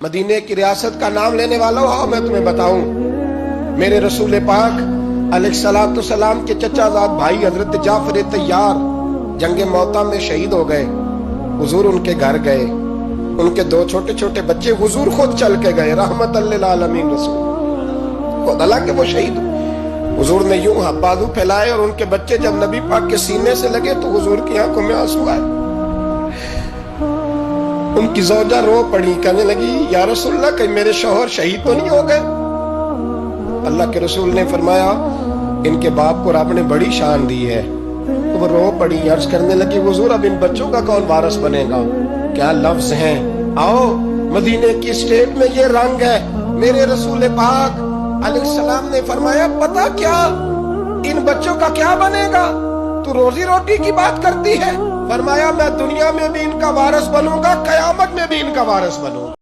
مدینے کی ریاست کا نام لینے والا ہو، میں تمہیں بتاؤں، میرے رسول پاک علیہ السلام کے چچا زاد بھائی حضرت جعفر طیار جنگ موتا میں شہید ہو گئے۔ حضور ان کے گھر گئے، ان کے دو چھوٹے چھوٹے بچے حضور خود چل کے گئے، رحمت للعالمین رسول خود، حالانکہ وہ شہید۔ حضور نے یوں بازو پھیلائے اور ان کے بچے جب نبی پاک کے سینے سے لگے تو حضور کی آنکھوں میں آنسو آئے۔ ان کی زوجہ رو پڑی، کہنے لگی یا رسول اللہ کہیں میرے شوہر شہید تو نہیں ہو گئے؟ اللہ کے رسول نے فرمایا ان کے باپ کو رب نے بڑی شان دی ہے۔ تو وہ رو پڑی، عرض کرنے لگی حضور اب ان بچوں کا کون وارث بنے گا؟ کیا لفظ ہیں، آؤ مدینے کی اسٹیٹ میں یہ رنگ ہے۔ میرے رسول پاک علیہ السلام نے فرمایا پتہ کیا ان بچوں کا کیا بنے گا؟ تو روزی روٹی کی بات کرتی ہے۔ فرمایا میں دنیا میں بھی ان کا وارث بنوں گا، قیامت میں بھی ان کا وارث بنوں گا۔